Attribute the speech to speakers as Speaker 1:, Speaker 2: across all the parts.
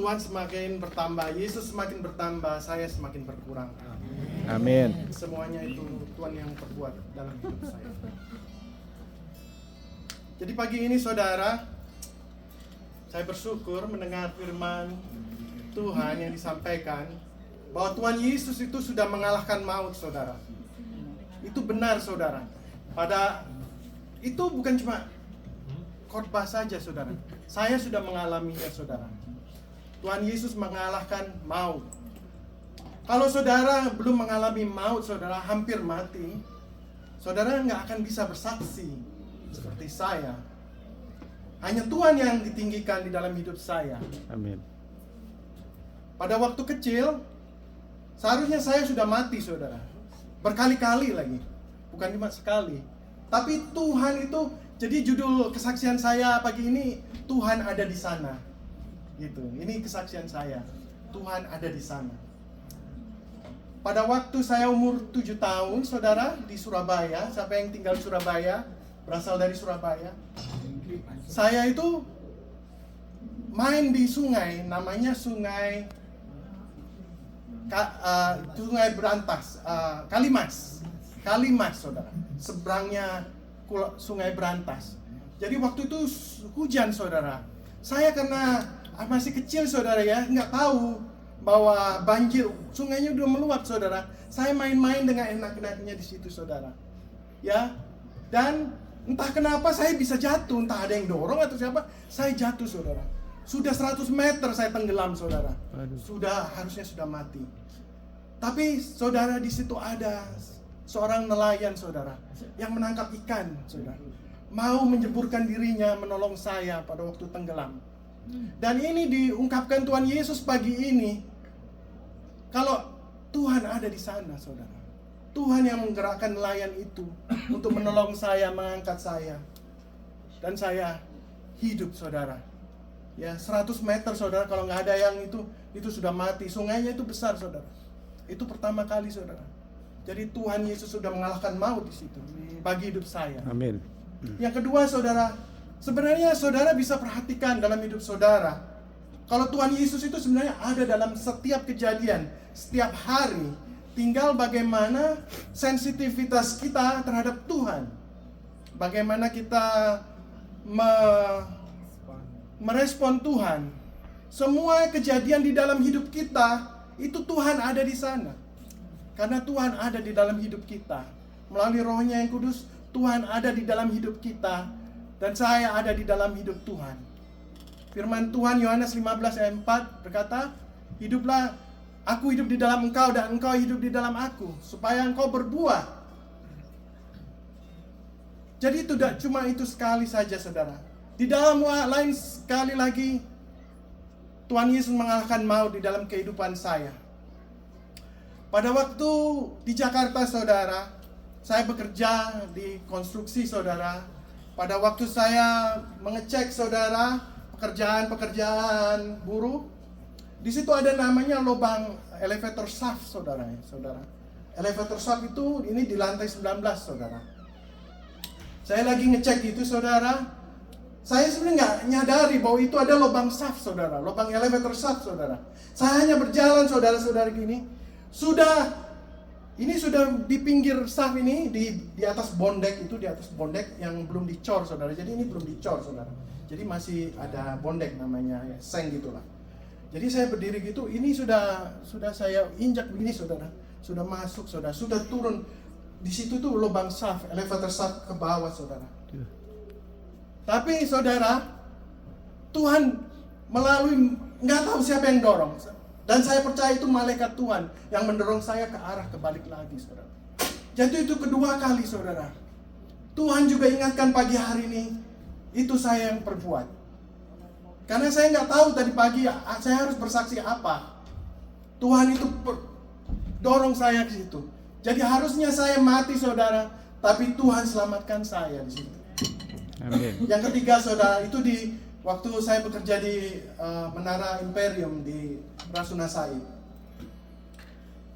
Speaker 1: Tuhan semakin bertambah, Yesus semakin bertambah, saya semakin berkurang.
Speaker 2: Amin.
Speaker 1: Semuanya itu Tuhan yang perbuat dalam hidup saya. Jadi pagi ini saudara, saya bersyukur mendengar firman Tuhan yang disampaikan bahwa Tuhan Yesus itu sudah mengalahkan maut, saudara. Itu benar, saudara. Itu bukan cuma khotbah saja, saudara. Saya sudah mengalaminya, saudara. Tuhan Yesus mengalahkan maut. Kalau saudara belum mengalami maut, saudara hampir mati, saudara nggak akan bisa bersaksi seperti saya. Hanya Tuhan yang ditinggikan di dalam hidup saya.
Speaker 2: Amin.
Speaker 1: Pada waktu kecil, seharusnya saya sudah mati, saudara. Berkali-kali lagi, bukan cuma sekali. Tapi Tuhan itu, jadi judul kesaksian saya pagi ini, Tuhan ada di sana. Gitu. Ini kesaksian saya. Tuhan ada di sana. Pada waktu saya umur 7 tahun, saudara, di Surabaya, siapa yang tinggal di Surabaya, berasal dari Surabaya, saya itu main di sungai, namanya Sungai Berantas, Kalimas, saudara. Seberangnya Sungai Berantas. Jadi waktu itu hujan, saudara. Saya karena masih kecil, saudara, ya, nggak tahu bahwa banjir, sungainya udah meluap, saudara. Saya main-main dengan enak-enaknya di situ, saudara. Ya, dan entah kenapa saya bisa jatuh, entah ada yang dorong atau siapa, saya jatuh, saudara. Sudah 100 meter saya tenggelam, saudara. Harusnya sudah mati. Tapi saudara, di situ ada seorang nelayan, saudara, yang menangkap ikan, saudara. Mau menjeburkan dirinya menolong saya pada waktu tenggelam. Dan ini diungkapkan Tuhan Yesus pagi ini. Kalau Tuhan ada di sana, saudara. Tuhan yang menggerakkan nelayan itu untuk menolong saya, mengangkat saya. Dan saya hidup, saudara. Ya, 100 meter, saudara, kalau nggak ada yang itu sudah mati. Sungainya itu besar, saudara. Itu pertama kali, saudara. Jadi Tuhan Yesus sudah mengalahkan maut di situ bagi hidup saya.
Speaker 2: Amin.
Speaker 1: Yang kedua, saudara, sebenarnya saudara bisa perhatikan dalam hidup saudara, kalau Tuhan Yesus itu sebenarnya ada dalam setiap kejadian, setiap hari. Tinggal bagaimana sensitivitas kita terhadap Tuhan. Bagaimana kita merespon Tuhan. Semua kejadian di dalam hidup kita, itu Tuhan ada di sana. Karena Tuhan ada di dalam hidup kita. Melalui Roh-Nya yang kudus, Tuhan ada di dalam hidup kita. Dan saya ada di dalam hidup Tuhan. Firman Tuhan Yohanes 15 ayat 4 berkata, hiduplah, aku hidup di dalam engkau dan engkau hidup di dalam aku, supaya engkau berbuah. Jadi tidak cuma itu sekali saja, saudara. Di dalam lain sekali lagi, Tuhan Yesus mengalahkan maut di dalam kehidupan saya. Pada waktu di Jakarta, saudara, saya bekerja di konstruksi, saudara. Pada waktu saya mengecek, saudara, pekerjaan buruh, di situ ada namanya lubang elevator shaft, saudara. Elevator shaft itu ini di lantai 19, saudara. Saya lagi ngecek itu, saudara. Saya sebenarnya nggak nyadari bahwa itu ada lubang shaft, saudara. Lubang elevator shaft, saudara. Saya hanya berjalan, saudara-saudara, gini. Ini sudah di pinggir shaft ini, di atas bondek itu, di atas bondek yang belum dicor, saudara. Jadi ini belum dicor, saudara. Jadi masih ada bondek namanya, ya, seng gitulah. Jadi saya berdiri gitu, ini sudah saya injak begini, saudara. Sudah masuk, saudara. Sudah turun. Di situ tuh lubang shaft, elevator shaft ke bawah, saudara. Tapi, saudara, Tuhan melalui, nggak tahu siapa yang dorong. Dan saya percaya itu malaikat Tuhan yang mendorong saya ke arah kebalik lagi, saudara. Jadi itu kedua kali, saudara. Tuhan juga ingatkan pagi hari ini, itu saya yang perbuat. Karena saya nggak tahu tadi pagi saya harus bersaksi apa. Tuhan itu dorong saya ke situ. Jadi harusnya saya mati, saudara, tapi Tuhan selamatkan saya di situ.
Speaker 2: Amin.
Speaker 1: Yang ketiga, saudara, itu di waktu saya bekerja di Menara Imperium di Rasuna Said.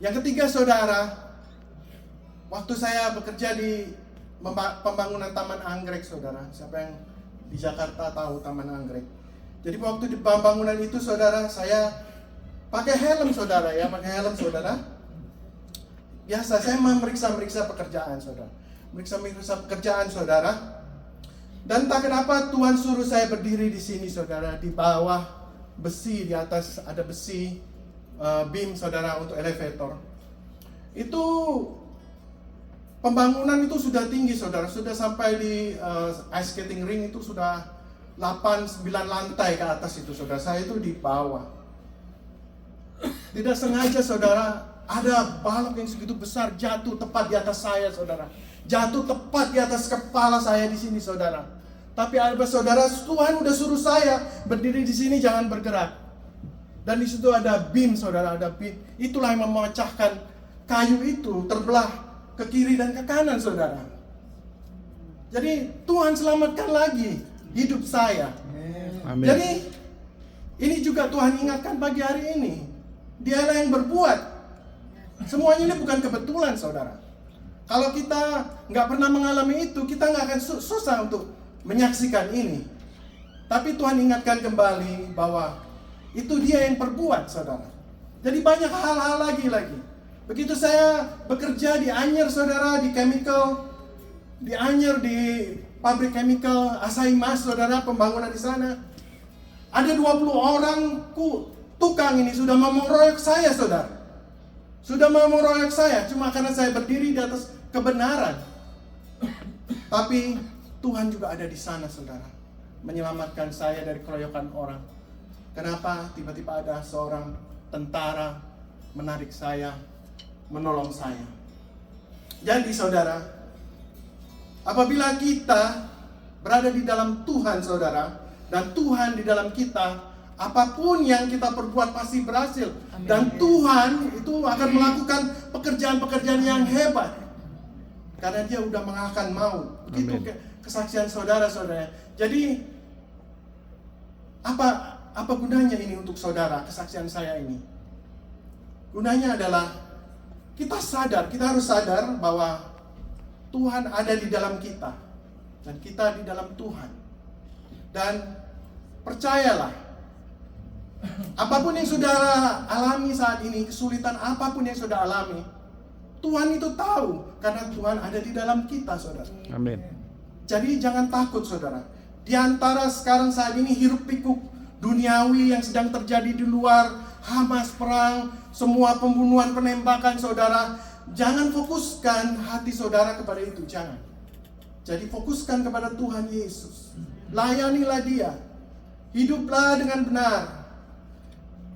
Speaker 1: Yang ketiga, saudara, waktu saya bekerja di pembangunan Taman Anggrek, saudara. Siapa yang di Jakarta tahu Taman Anggrek? Jadi waktu di pembangunan itu saudara, saya pakai helm saudara ya, pakai helm saudara. Biasa saya memeriksa pekerjaan saudara. Meriksa pekerjaan saudara. Dan tak kenapa Tuhan suruh saya berdiri di sini saudara, di bawah besi, di atas ada besi beam saudara untuk elevator. Itu pembangunan itu sudah tinggi saudara, sudah sampai di ice skating ring itu sudah 8-9 lantai ke atas itu saudara. Saya itu di bawah. Tidak sengaja saudara, ada balok yang segitu besar jatuh tepat di atas saya saudara. Jatuh tepat di atas kepala saya di sini saudara. Tapi ada saudara, Tuhan udah suruh saya berdiri di sini, jangan bergerak. Dan di situ ada beam saudara, ada beam. Itulah yang memecahkan kayu itu terbelah ke kiri dan ke kanan saudara. Jadi Tuhan selamatkan lagi hidup saya.
Speaker 2: Amin.
Speaker 1: Jadi ini juga Tuhan ingatkan pagi hari ini. Dialah yang berbuat. Semuanya ini bukan kebetulan saudara. Kalau kita nggak pernah mengalami itu, kita nggak akan susah untuk menyaksikan ini. Tapi Tuhan ingatkan kembali bahwa itu Dia yang perbuat saudara. Jadi banyak hal-hal lagi. Begitu saya bekerja di Anyer saudara, di chemical, di Anyer di pabrik chemical Asahi Mas saudara, pembangunan di sana. Ada 20 orang tukang ini sudah mau mengeroyok saya saudara. Sudah mau mengeroyok saya cuma karena saya berdiri di atas kebenaran. Tapi Tuhan juga ada di sana saudara, menyelamatkan saya dari keroyokan orang. Kenapa? Tiba-tiba ada seorang tentara menarik saya, menolong saya. Jadi saudara, apabila kita berada di dalam Tuhan saudara, dan Tuhan di dalam kita, apapun yang kita perbuat pasti berhasil.
Speaker 3: Amin.
Speaker 1: Dan Tuhan itu akan melakukan pekerjaan-pekerjaan yang hebat, karena Dia udah mengalahkan maut. Itu kesaksian saudara-saudara. Jadi apa gunanya ini untuk saudara, kesaksian saya ini? Gunanya adalah kita harus sadar bahwa Tuhan ada di dalam kita dan kita di dalam Tuhan. Dan percayalah, apapun yang saudara alami saat ini, kesulitan apapun yang saudara alami, Tuhan itu tahu, karena Tuhan ada di dalam kita saudara.
Speaker 2: Amin.
Speaker 1: Jadi jangan takut saudara. Di antara sekarang saat ini hiruk pikuk duniawi yang sedang terjadi di luar, Hamas, perang, semua pembunuhan, penembakan saudara, jangan fokuskan hati saudara kepada itu, jangan. Jadi fokuskan kepada Tuhan Yesus. Layanilah Dia. Hiduplah dengan benar.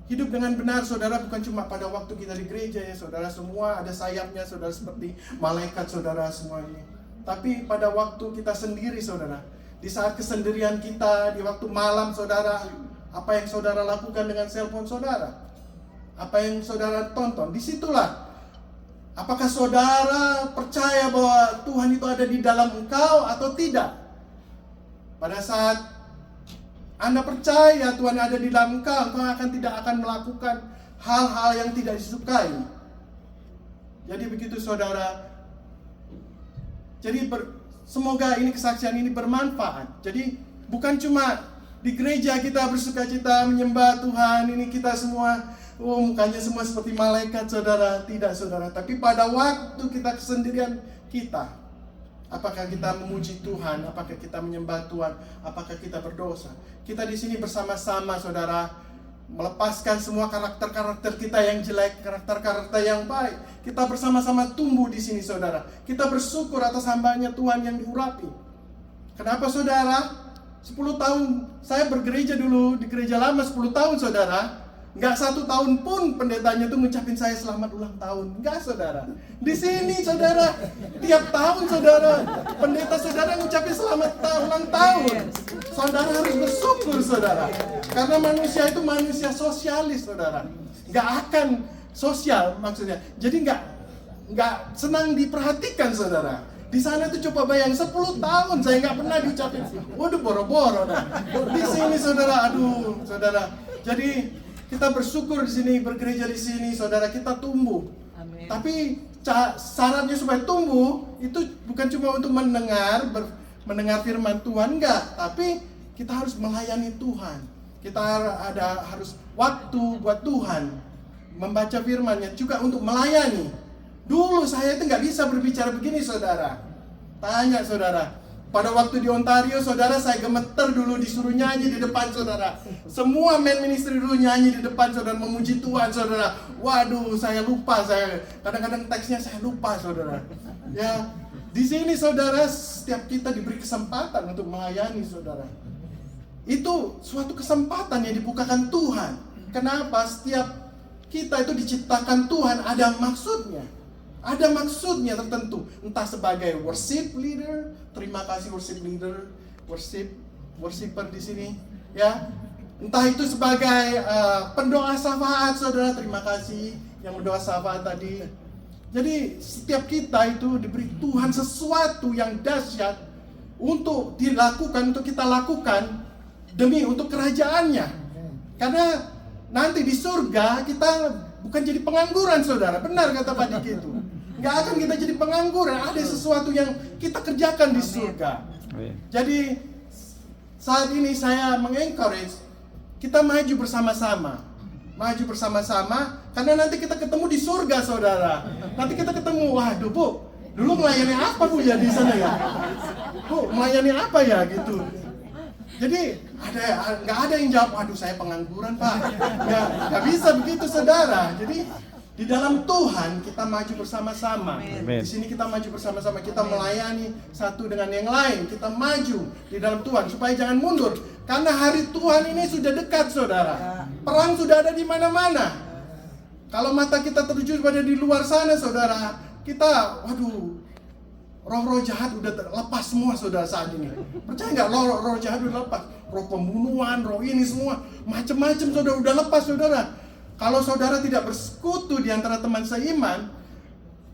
Speaker 1: Hidup dengan benar saudara bukan cuma pada waktu kita di gereja ya saudara, semua ada sayapnya saudara, seperti malaikat saudara semua ini. Tapi pada waktu kita sendiri saudara, di saat kesendirian kita, di waktu malam saudara, apa yang saudara lakukan dengan cellphone saudara, apa yang saudara tonton, disitulah apakah saudara percaya bahwa Tuhan itu ada di dalam engkau atau tidak. Pada saat Anda percaya Tuhan ada di dalam engkau, engkau tidak akan melakukan hal-hal yang tidak disukai. Jadi begitu saudara. Jadi semoga ini kesaksian ini bermanfaat. Jadi bukan cuma di gereja kita bersukacita menyembah Tuhan, ini kita semua mukanya semua seperti malaikat saudara, tidak saudara. Tapi pada waktu kita kesendirian kita, apakah kita memuji Tuhan, apakah kita menyembah Tuhan, apakah kita berdosa. Kita di sini bersama-sama saudara, melepaskan semua karakter-karakter kita yang jelek, karakter-karakter yang baik. Kita bersama-sama tumbuh di sini saudara. Kita bersyukur atas hambanya Tuhan yang diurapi. Kenapa saudara? 10 tahun saya bergereja dulu di gereja lama, 10 tahun saudara. Nggak 1 tahun pun pendetanya tuh ngucapin saya selamat ulang tahun. Nggak saudara. Di sini saudara, tiap tahun saudara, pendeta saudara ngucapin selamat ulang tahun. Saudara harus bersyukur saudara. Karena manusia itu manusia sosialis saudara. Nggak akan sosial maksudnya. Jadi nggak senang diperhatikan saudara. Di sana tuh coba bayang 10 tahun saya nggak pernah diucapin. Waduh boro-boro dah. Di sini saudara, aduh saudara. Jadi kita bersyukur di sini, bergereja di sini, saudara, kita tumbuh.
Speaker 3: Amin.
Speaker 1: Tapi syaratnya supaya tumbuh itu bukan cuma untuk mendengar firman Tuhan, enggak. Tapi kita harus melayani Tuhan. Kita harus waktu buat Tuhan, membaca firman-Nya juga untuk melayani. Dulu saya itu nggak bisa berbicara begini, saudara. Tanya saudara, pada waktu di Ontario, saudara, saya gemeter dulu disuruh nyanyi di depan, saudara. Semua men ministry dulu nyanyi di depan, saudara, memuji Tuhan, saudara. Waduh, saya lupa, kadang-kadang teksnya saya lupa, saudara. Ya, di sini, saudara, setiap kita diberi kesempatan untuk melayani, saudara. Itu suatu kesempatan yang dibukakan Tuhan. Kenapa? Setiap kita itu diciptakan Tuhan ada maksudnya. Ada maksudnya tertentu, entah sebagai worship leader, terima kasih worship leader, worshiper di sini, ya. Entah itu sebagai pendoa syafaat, saudara, terima kasih yang berdoa syafaat tadi. Jadi setiap kita itu diberi Tuhan sesuatu yang dahsyat untuk dilakukan, untuk kita lakukan demi untuk kerajaannya. Karena nanti di surga kita bukan jadi pengangguran, saudara. Benar kata Pak Diki itu. Nggak akan kita jadi pengangguran. Ada sesuatu yang kita kerjakan di surga. Jadi saat ini saya mengencourage kita maju bersama-sama. Maju bersama-sama karena nanti kita ketemu di surga, saudara. Nanti kita ketemu, waduh Bu, dulu melayani apa Bu ya di sana ya? Bu, melayani apa ya gitu. Jadi nggak ada yang jawab, waduh saya pengangguran Pak. Nggak bisa begitu, saudara. Jadi di dalam Tuhan kita maju bersama-sama. Di sini kita maju bersama-sama. Kita melayani satu dengan yang lain. Kita maju di dalam Tuhan supaya jangan mundur. Karena hari Tuhan ini sudah dekat, saudara. Perang sudah ada di mana-mana. Kalau mata kita tertuju pada di luar sana, saudara, kita, waduh, roh-roh jahat udah lepas semua, saudara, saat ini. Percaya nggak? Roh jahat udah lepas. Roh pembunuhan, roh ini semua, macam-macam, saudara, udah lepas, saudara. Kalau saudara tidak bersekutu di antara teman seiman,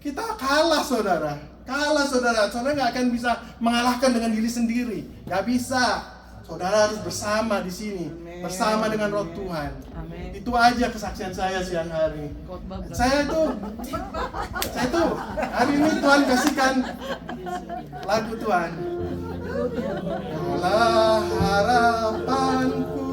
Speaker 1: kita kalah, saudara. Kalah, saudara. Saudara nggak akan bisa mengalahkan dengan diri sendiri. Nggak bisa. Saudara harus bersama di sini.
Speaker 3: Amen.
Speaker 1: Bersama dengan roh Tuhan.
Speaker 3: Amen.
Speaker 1: Itu aja kesaksian saya siang hari. Saya tuh hari ini Tuhan kasihkan lagu Tuhan. Kaulah harapanku,